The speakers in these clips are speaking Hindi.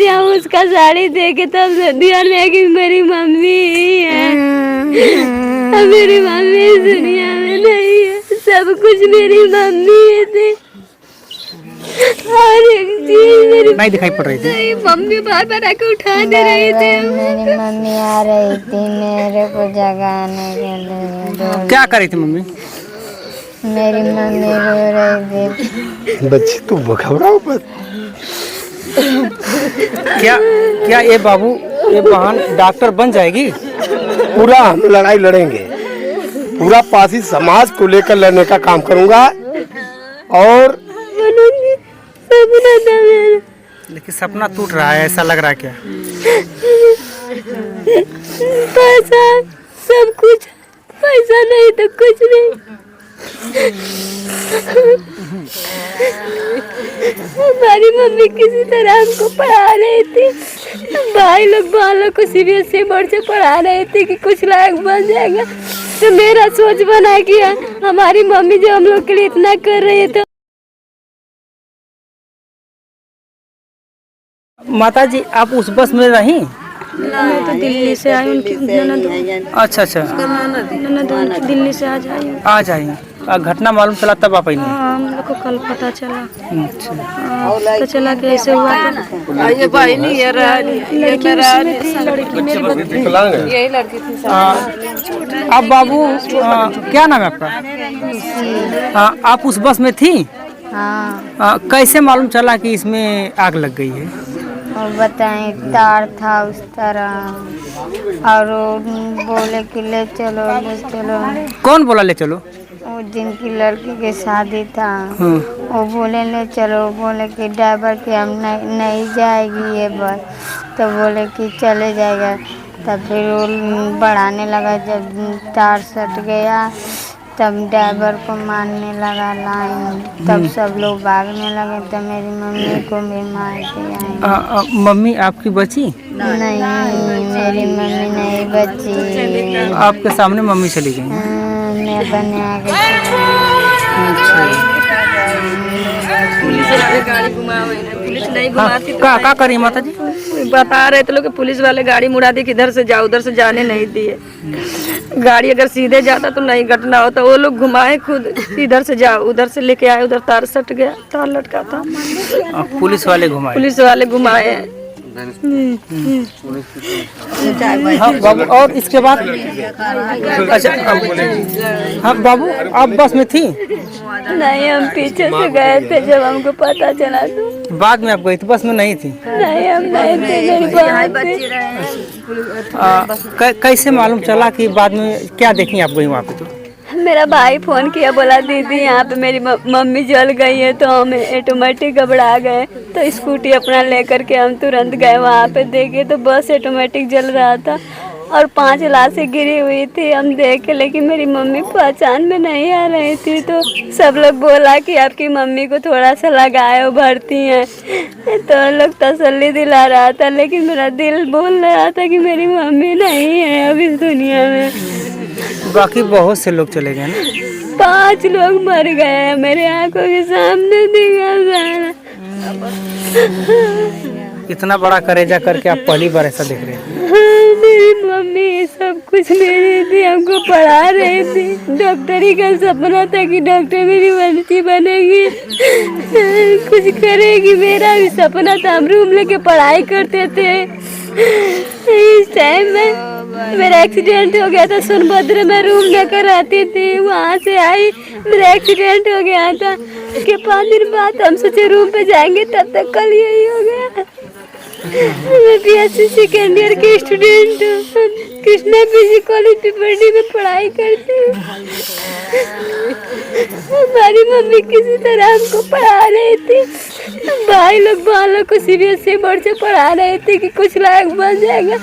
दिया, उसका साड़ी दे के तब ध्यान में कि मेरी मम्मी है। अब मेरी मम्मी इस दुनिया में नहीं है, सब कुछ मेरी मम्मी थी। हर एक चीज मेरी नहीं दिखाई पड़ रही थी। मम्मी बार बार आके उठा दे रही थी। मेरी मम्मी आ रही थी मेरे को जगाने के लिए। क्या करी थी मम्मी? मेरी मम्मी रो रही थी। बच्ची तू घबराओ मत। क्या क्या ये बाबू ये बहन डॉक्टर बन जाएगी? पूरा हम लड़ाई लड़ेंगे, पूरा पासी समाज को लेकर लड़ने का काम करूंगा। और सपना था मेरा, लेकिन सपना टूट रहा है, ऐसा लग रहा है क्या? पैसा सब कुछ, पैसा नहीं तो कुछ नहीं। हमारी मम्मी किसी तरह हमको पढ़ा रही थी, भाई लोग बालों को सीबीएसई बोर्ड से पढ़ा रहे थे कि कुछ लायक बन जाएगा। तो मेरा सोच बना कि हमारी मम्मी जो हम लोग के लिए इतना कर रही है। तो माता जी आप उस बस में रही? मैं तो दिल्ली से आई, उनकी ननद। अच्छा अच्छा, ननद दिल्ली से आ जाइए। घटना मालूम चला तब आप आई? हाँ, हम लोग को कल पता चला। अच्छा, तो चला कि ऐसे हुआ था। ये भाई नहीं है, लड़की मेरी यही लड़की थी। अब बाबू क्या नाम है आपका? आप उस बस में थी? हाँ। कैसे मालूम चला कि इसमें आग लग गई है? और बताएं तार था उस तरह, और वो बोले कि ले चलो ले चलो। कौन बोला ले चलो? वो जिनकी लड़की की शादी था वो बोले ले चलो, बोले कि ड्राइवर के हम नहीं जाएगी ये बस, तो बोले कि चले जाएगा। तब फिर वो बढ़ाने लगा, जब तार सट गया तब ड्राइवर को मारने लगा लाइन, तब सब लोग भागने लगे। तो मेरी मम्मी को भी मार दिया। मम्मी आपकी बची? नहीं, मेरी मम्मी नहीं बची। आपके सामने मम्मी चली गई? मैं बने आगे गाड़ी घुमावे, पुलिस नहीं घुमाती। क्या करी माता जी? बता रहे थे लोग कि पुलिस वाले गाड़ी मुड़ा दी कि इधर से जाओ, उधर से जाने नहीं दिए। गाड़ी अगर सीधे जाता तो नहीं घटना होता, वो लोग घुमाए खुद, इधर से जाओ, उधर से लेके आए, उधर तार सट गया, तार लटका था। पुलिस वाले घुमाए? पुलिस वाले घुमाए। हाँ बाबू, और इसके बाद? अच्छा हाँ बाबू, आप बस में थी? नहीं, हम पीछे से गए थे जब हमको पता चला। तो बाद में आप गई थी, बस में नहीं थी? नहीं, हम नहीं थे, मेरी बहन। कैसे मालूम चला कि बाद में क्या देखी आप गई वहाँ पे? तो मेरा भाई फोन किया, बोला दीदी यहाँ पे मेरी मम्मी जल गई है। तो हम ऑटोमेटिक घबरा गए, तो स्कूटी अपना लेकर के हम तुरंत गए वहाँ पे। देखे तो बस ऑटोमेटिक जल रहा था और 5 लाशें गिरी हुई थी। हम देखे, लेकिन मेरी मम्मी पहचान में नहीं आ रही थी। तो सब लोग बोला कि आपकी मम्मी को थोड़ा सा लगाए, भरती हैं। तो लोग तसल्ली दिला रहा था, लेकिन मेरा दिल बोल रहा था कि मेरी मम्मी नहीं है अब इस दुनिया में। बाकी बहुत से लोग चले गए ना? 5 लोग मर गए हैं, मेरे आंखों के सामने दिखा सारा। इतना बड़ा करेजा करके आप पहली बार ऐसा देख रहे हैं? हाँ, मेरी मम्मी सब कुछ मेरी थी, हमको पढ़ा रही थी। डॉक्टरी का सपना था कि डॉक्टर मेरी बच्ची बनेगी, कुछ करेगी। मेरा भी सपना था, हम रूम लेके पढ़ाई करते थे। इस टाइम में मेरा एक्सीडेंट हो गया था, सोनभद्र में रूम लेकर आती थी। वहाँ से आई, मेरा एक्सीडेंट हो गया था। उसके 5 दिन बाद हम सोचे रूम पे जाएंगे, तब तक कल यही हो गया। मैं बीएससी सेकेंड ईयर की स्टूडेंट हूँ, कृष्णा पीजी कॉलेज पिपरडी में पढ़ाई करती हूँ। हमारी मम्मी किसी तरह हमको पढ़ा रही थी, भाई लोग बालों को सीबीएसई बोर्ड से पढ़ा रहे थे कि कुछ लायक बन जाएगा।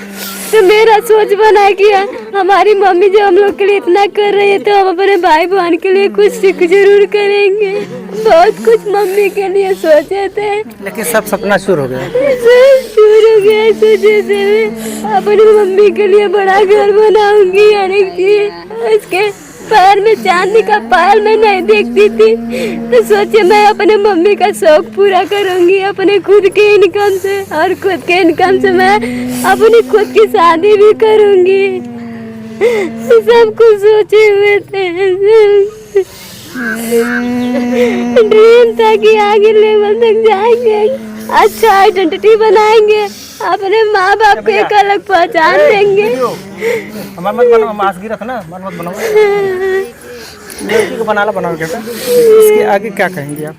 तो मेरा सोच बना कि हमारी मम्मी जो हम लोग के लिए इतना कर रही है, तो हम अपने भाई बहन के लिए कुछ जरूर करेंगे। बहुत कुछ मम्मी के लिए सोचे थे, लेकिन सब सपना शुरू हो गया। शुरू हो गया। सोचे थे मैं अपनी मम्मी के लिए बड़ा घर बनाऊंगी, हर एक चीज उसके पैर में चांदी का पायल मैं नहीं देखती थी, तो सोचे मैं अपने मम्मी का शौक पूरा करूंगी अपने खुद के इनकम से, और खुद के इनकम से मैं अपनी खुद की शादी भी करूंगी। सब कुछ सोचे हुए थे, ड्रीम था कि आगे लेवल तक जाएंगे, अच्छा आइडेंटिटी बनाएंगे, अपने माँ बाप को एक अलग पहचान देंगे। हमारा मत बनाओ, मास्क रखना, मत बनाओ, लड़की को बनाओ क्या? इसके आगे क्या कहेंगे आप?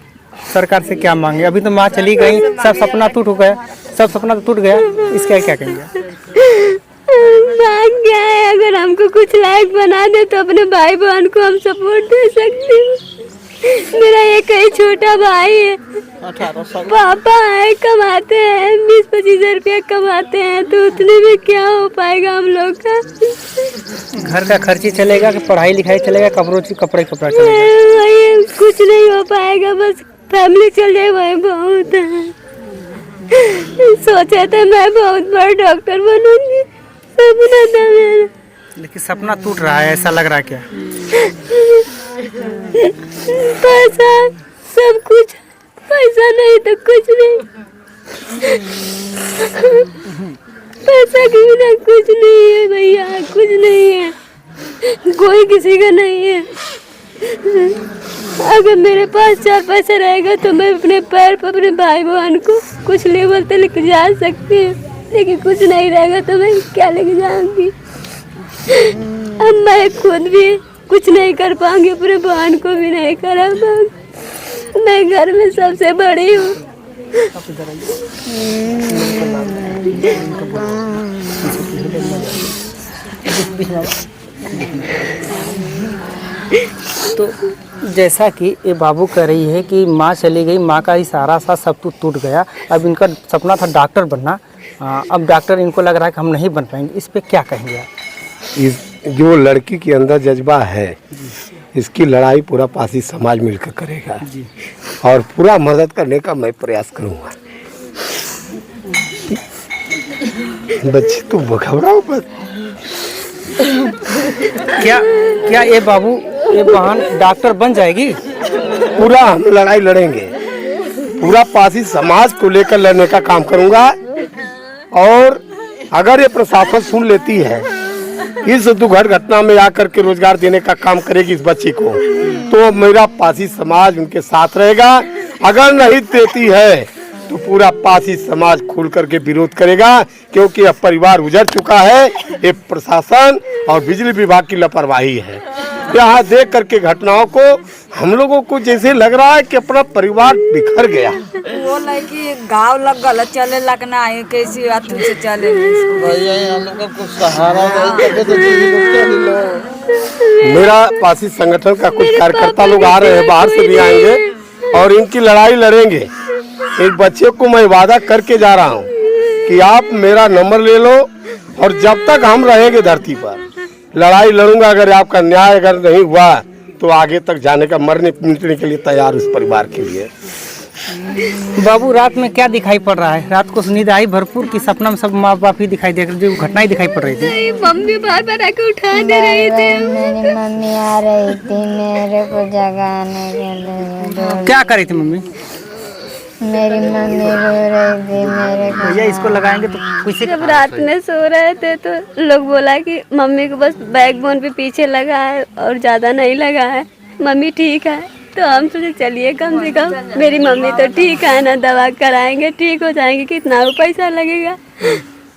सरकार से क्या मांगे? अभी तो माँ चली गई, सब सपना टूट गया, सब सपना तो टूट गया, इसके आगे क्या कहेंगे? मांग क्या है, अगर हमको कुछ लायक बना दे तो अपने भाई बहन को हम सपोर्ट दे सकते हैं। मेरा एक ही छोटा भाई है, पापा है, कमाते हैं 20-25 रुपया कमाते हैं, तो उतने में क्या हो पाएगा हम लोग का? घर का खर्ची चलेगा कि पढ़ाई लिखाई चलेगा, कपड़ा चलेगा? वही कुछ नहीं हो पाएगा, बस फैमिली चल जाए वही बहुत है। सोचा था मैं बहुत बड़ा डॉक्टर बनूंगी, सपना था मेरा, लेकिन सपना टूट रहा है, ऐसा लग रहा है क्या? पैसा सब कुछ, पैसा नहीं तो कुछ नहीं, पैसा के बिना कुछ नहीं है भैया, कुछ नहीं है, कोई किसी का नहीं है। अगर मेरे पास 4 पैसा रहेगा तो मैं अपने पैर पर अपने भाई बहन को कुछ लेवल तक लेके जा सकती हूँ, लेकिन कुछ नहीं रहेगा तो मैं क्या लेके जाऊंगी? अब मैं खुद भी कुछ नहीं कर पाऊंगी, अपने बहन को भी नहीं करा पाऊंगी, मैं घर में सबसे बड़ी हूँ। तो जैसा कि ये बाबू कह रही है कि माँ चली गई, माँ का ही सारा सब कुछ टूट गया, अब इनका सपना था डॉक्टर बनना, अब डॉक्टर इनको लग रहा है कि हम नहीं बन पाएंगे, इस पे क्या कहेंगे आप? इस जो लड़की के अंदर जज्बा है, इसकी लड़ाई पूरा पासी समाज मिलकर करेगा और पूरा मदद करने का मैं प्रयास करूंगा। बच्चे तो घबराओ बस। क्या ये बाबू, ये बहन डॉक्टर बन जाएगी? पूरा हम लड़ाई लड़ेंगे, पूरा पासी समाज को लेकर लड़ने का काम करूंगा, और अगर ये प्रशासन सुन लेती है, इस दुर्घटना में आकर के रोजगार देने का काम करेगी इस बच्ची को, तो मेरा पासी समाज उनके साथ रहेगा। अगर नहीं देती है तो पूरा पासी समाज खुल करके विरोध करेगा, क्योंकि अब परिवार उजड़ चुका है, ये प्रशासन और बिजली विभाग की लापरवाही है। यहाँ देख करके घटनाओं को हम लोगों को जैसे लग रहा है कि अपना परिवार बिखर गया। वो लड़की गाँव लग गल चले लगना है, कैसी अथु से चले मेरा पासी संगठन का कुछ कार्यकर्ता लोग आ रहे हैं, बाहर से भी आएंगे और इनकी लड़ाई लड़ेंगे। एक बच्चे को मैं वादा करके जा रहा हूँ कि आप मेरा नंबर ले लो, और जब तक हम रहेंगे धरती पर लड़ाई लड़ूंगा। अगर आपका न्याय अगर नहीं हुआ तो आगे तक जाने का, मरने मिटने के लिए तैयार उस परिवार के लिए। बाबू रात में क्या दिखाई पड़ रहा है? रात को नींद आई भरपूर की सपना में सब माँ बाप ही दिखाई दे, जो घटना ही दिखाई पड़ रही थी? मम्मी बार-बार आके उठा दे रही थी। मेरी मम्मी आ रही थी मेरे को जगाने के लिए। क्या कर रही थी मम्मी? मेरी मम्मी रो रही थी मेरे को। भैया इसको लगाएंगे तो किसी जब रात में सो रहे थे तो लोग बोला कि मम्मी को बस बैकबोन पे पीछे लगा है और ज्यादा नहीं लगा है, मम्मी ठीक है। तो हम सोचे चलिए कम से कम मेरी मम्मी तो ठीक है ना, दवा कराएंगे ठीक हो जाएंगे, कितना पैसा लगेगा।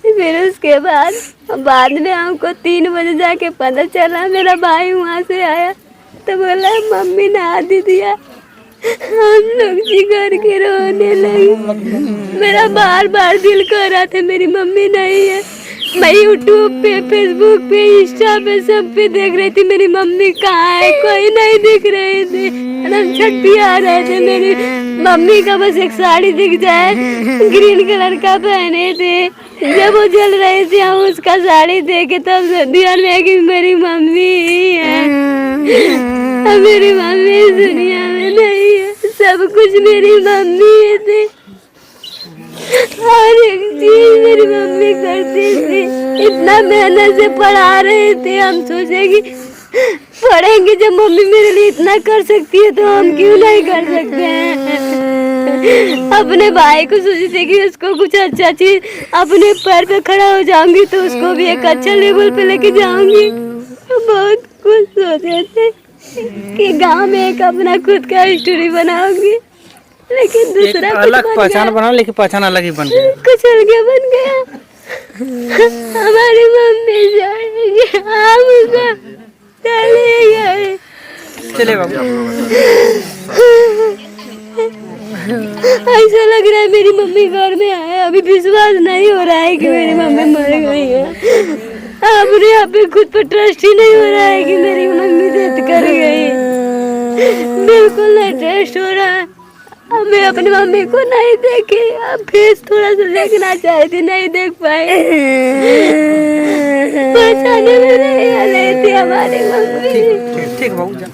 फिर उसके बाद में हमको 3 बजे जाके पता चला, मेरा भाई वहाँ से आया तो बोला मम्मी नहा दी दिया। हम लोग जिगर के रोने लगे। मेरा बार बार दिल कर रहा था मेरी मम्मी नहीं है। मैं यूट्यूब पे, फेसबुक पे, इंस्टा पे सब पे देख रही थी मेरी मम्मी कहाँ है, कोई नहीं दिख रहे थे। हम छठी आ रहे थे, मेरी मम्मी का बस एक साड़ी दिख जाए ग्रीन कलर का पहने थे। जब वो जल रही थी हम उसका साड़ी देखे तब ध्यान में कि मेरी मम्मी ही है। अब मेरी मम्मी इस दुनिया में नहीं है, सब कुछ मेरी मम्मी थी। हर एक चीज मेरी मम्मी करती थी, इतना मेहनत से पढ़ा रहे थे। हम सोचे कि पढ़ेंगे जब मम्मी मेरे लिए इतना कर सकती है तो हम क्यों नहीं कर सकते हैं। अपने भाई को सोचते कि उसको कुछ अच्छा चीज अपने पैर पे खड़ा हो जाऊंगी तो उसको भी एक अच्छा लेवल पे लेके जाऊंगी। बहुत कुछ सोचे थे कि गांव में एक अपना खुद का स्टोरी बनाऊंगी, लेकिन दूसरा एक अलग पहचान बना, लेकिन पहचान अलग ही बन गया। कुछ अलग बन गया। हमारी मम्मी जाएगी, हम सब चले गए। चले बाबू। ऐसा लग रहा है मेरी मम्मी घर में आए, अभी विश्वास नहीं हो रहा है कि मेरी मम्मी मर गई है। अपने यहाँ पे खुद पर ट्रस्ट ही नहीं हो रहा है कि मेरी मम्मी डेथ कर गई। बिल्कुल नहीं ट्रस्ट हो रहा है। अब मैं अपनी मम्मी को नहीं देखी, अब फेस थोड़ा सा देखना चाहती थी, नहीं देख पाई। पहचाने में नहीं आ रही थी हमारी मम्मी। ठीक बाबू जा।